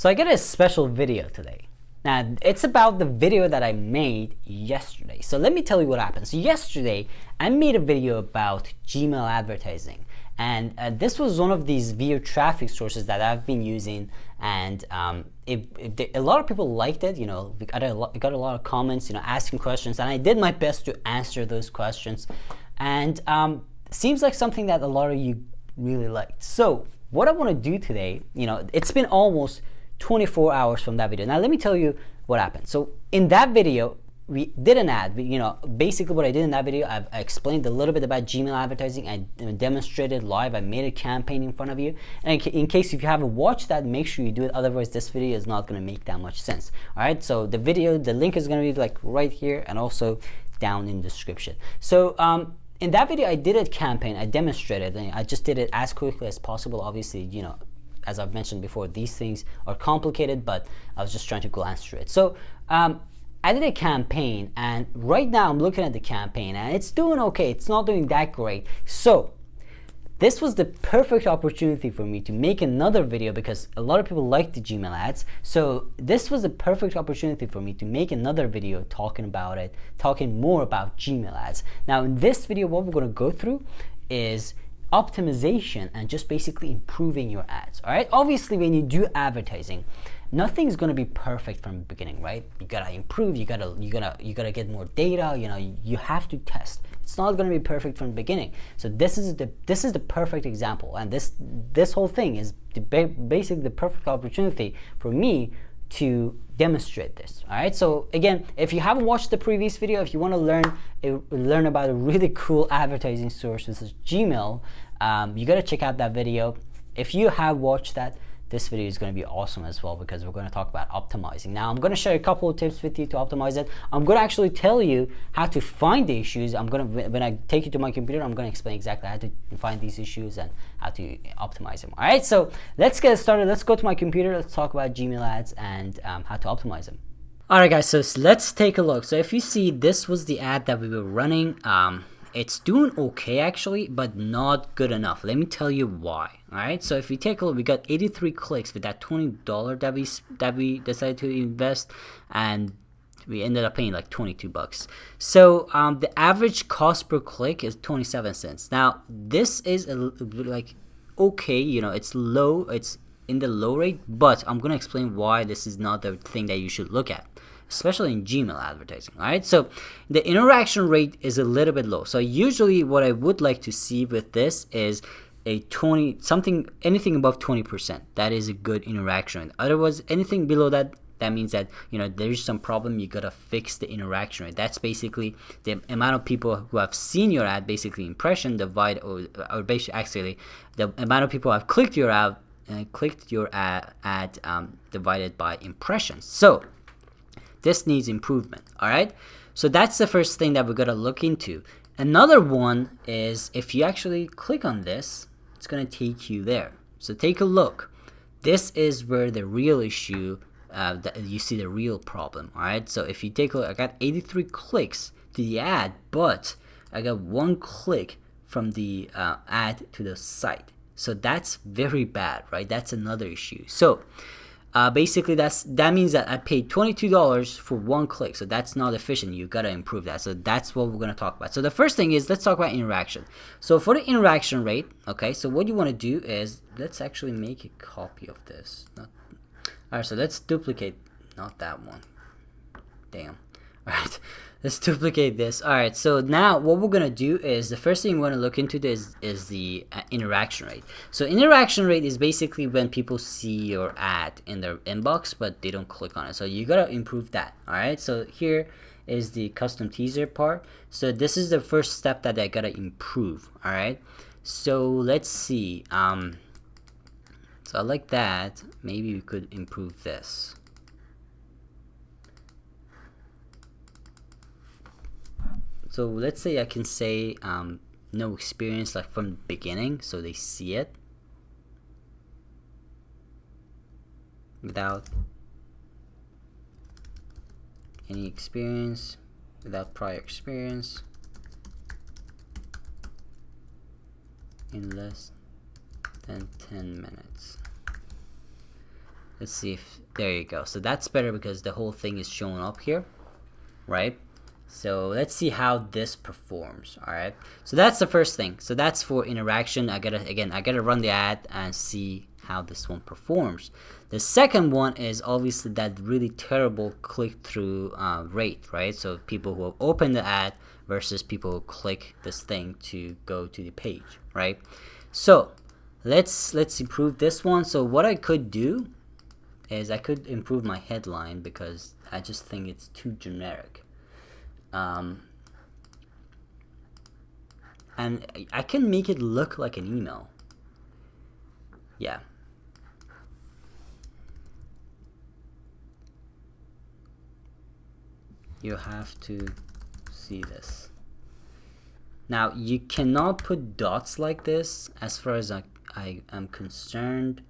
So I got a special video today. Now, it's about the video that I made yesterday. So let me tell you what happened. So yesterday, I made a video about Gmail advertising. And this was one of these video traffic sources that I've been using. And a lot of people liked it. You know, we got a lot of comments, you know, asking questions. And I did my best to answer those questions. And seems like something that a lot of you really liked. So what I want to do today, you know, it's been almost 24 hours from that video. Now let me tell you what happened. So in that video, we did an ad. Basically what I did in that video, I explained a little bit about Gmail advertising. I demonstrated live. I made a campaign in front of you. And in case if you haven't watched that, make sure you do it. Otherwise, this video is not going to make that much sense. All right. So the video, the link is going to be like right here and also down in the description. So in that video, I did a campaign. I demonstrated, and I just did it as quickly as possible. Obviously, you know, as I've mentioned before, these things are complicated, but I was just trying to glance through it. So I did a campaign, and right now I'm looking at the campaign, and it's doing okay. It's not doing that great. So this was the perfect opportunity for me to make another video because a lot of people like the Gmail ads. So this was the perfect opportunity for me to make another video talking about it, talking more about Gmail ads. Now in this video, what we're going to go through is optimization and just basically improving your ads. All right, obviously when you do advertising, nothing's going to be perfect from the beginning, right? You gotta improve, you gotta get more data, you know, you have to test. It's not going to be perfect from the beginning. So this is the perfect example, and this whole thing is basically the perfect opportunity for me to demonstrate this. All right, so again, if you haven't watched the previous video, if you want to learn about a really cool advertising source, this is Gmail, you got to check out that video. If you have watched that, this video is going to be awesome as well because we're going to talk about optimizing. Now I'm going to share a couple of tips with you to optimize it. I'm going to actually tell you how to find the issues. When I take you to my computer, I'm going to explain exactly how to find these issues and how to optimize them. All right, so let's get started. Let's go to my computer. Let's talk about Gmail ads and how to optimize them. All right, guys, so let's take a look. So if you see, this was the ad that we were running. It's doing okay actually, but not good enough. Let me tell you why. All right, so if we take a look, we got 83 clicks with that $20 that we decided to invest, and we ended up paying like 22 bucks. So the average cost per click is 27 cents. Now this is like okay, you know, it's low, it's in the low rate, but I'm gonna explain why this is not the thing that you should look at, especially in Gmail advertising. All right, so the interaction rate is a little bit low. So usually what I would like to see with this is a anything above 20%. That is a good interaction rate. Otherwise, anything below that, that means that, you know, there's some problem. You gotta fix the interaction rate. That's basically the amount of people who have seen your ad, basically impression divided, or basically actually the amount of people who have clicked your ad divided by impressions. So this needs improvement. All right, so that's the first thing that we're gonna look into. Another one is if you actually click on this, it's gonna take you there. So take a look. This is where the real issue, that you see the real problem. All right, so if you take a look, I got 83 clicks to the ad, but I got 1 click from the ad to the site. So that's very bad, right? That's another issue. So basically that means that I paid $22 for 1 click. So that's not efficient. You gotta improve that. So that's what we're gonna talk about. So the first thing is, let's talk about interaction. So for the interaction rate, okay, so what you want to do is, let's actually make a copy of this. All right, so let's duplicate, not that one. Damn. All right, let's duplicate this. All right, so now what we're gonna do is, the first thing we want to look into this is the interaction rate. So interaction rate is basically when people see your ad in their inbox but they don't click on it. So you gotta improve that. All right, so here is the custom teaser part. So this is the first step that I gotta improve. All right, so let's see. So I like that. Maybe we could improve this. So let's say I can say no experience, like from the beginning, so they see it without any experience, without prior experience, in less than 10 minutes. Let's see if, there you go. So that's better because the whole thing is showing up here, right? So let's see how this performs. All right, so that's the first thing. So that's for interaction. I gotta run the ad and see how this one performs. The second one is obviously that really terrible click-through rate, right? So people who have opened the ad versus people who click this thing to go to the page, right? So let's improve this one. So what I could do is I could improve my headline because I just think it's too generic. And I can make it look like an email. Yeah. You have to see this. Now you cannot put dots like this as far as I am concerned.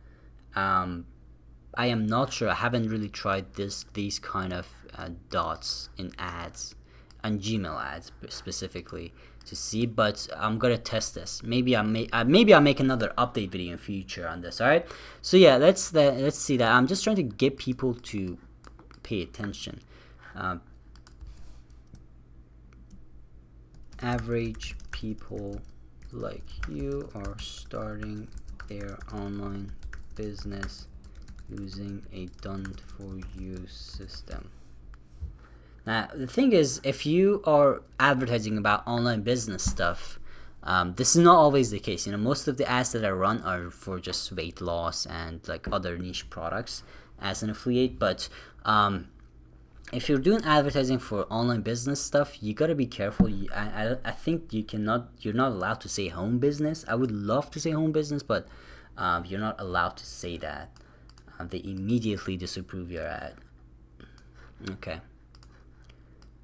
I am not sure. I haven't really tried these kind of dots in ads, on Gmail ads specifically, to see. But I'm gonna test this. Maybe I'll make another update video in future on this. All right. So yeah, let's see that. I'm just trying to get people to pay attention. Average people like you are starting their online business using a done-for-you system. Now the thing is, if you are advertising about online business stuff, this is not always the case. You know, most of the ads that I run are for just weight loss and like other niche products as an affiliate. But if you're doing advertising for online business stuff, you gotta be careful. I think you're not allowed to say home business. I would love to say home business, but you're not allowed to say that. They immediately disapprove your ad. Okay.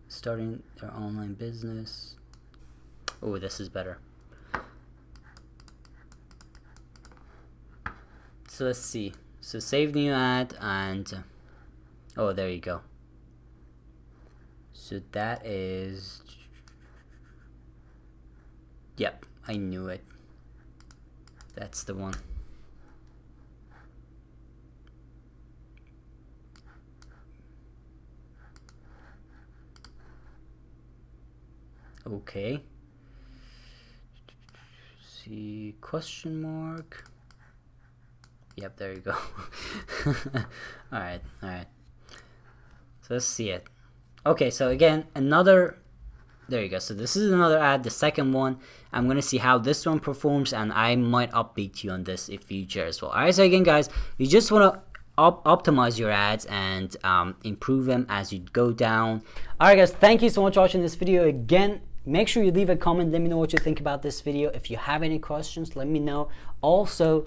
Starting their online business. Oh, this is better. So let's see. So save new ad and oh, there you go. So that is, yep, I knew it. That's the one. Okay. See, question mark. Yep, there you go. all right. So let's see it. Okay, so again, another, there you go. So this is another ad, the second one. I'm gonna see how this one performs, and I might update you on this in future as well. All right, so again, guys, you just wanna optimize your ads and improve them as you go down. All right, guys, thank you so much for watching this video. Again, make sure you leave a comment. Let me know what you think about this video. If you have any questions, let me know. Also,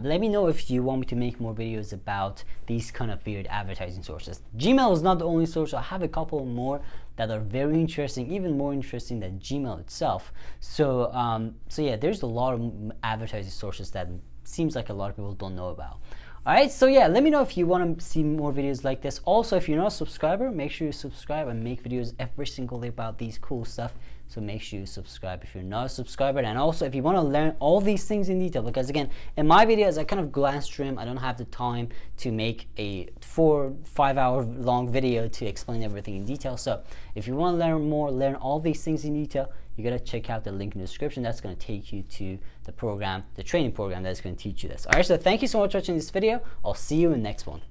let me know if you want me to make more videos about these kind of weird advertising sources. Gmail is not the only source. I have a couple more that are very interesting, even more interesting than Gmail itself. So, so yeah, there's a lot of advertising sources that seems like a lot of people don't know about. Alright, so yeah, let me know if you want to see more videos like this. Also, if you're not a subscriber, make sure you subscribe. I make videos every single day about these cool stuff. So make sure you subscribe if you're not a subscriber. And also, if you want to learn all these things in detail, because again, in my videos, I kind of glance through them. I don't have the time to make a 4-5 hour long video to explain everything in detail. So if you want to learn more, learn all these things in detail, you got to check out the link in the description. That's going to take you to the program, the training program that's going to teach you this. All right, so thank you so much for watching this video. I'll see you in the next one.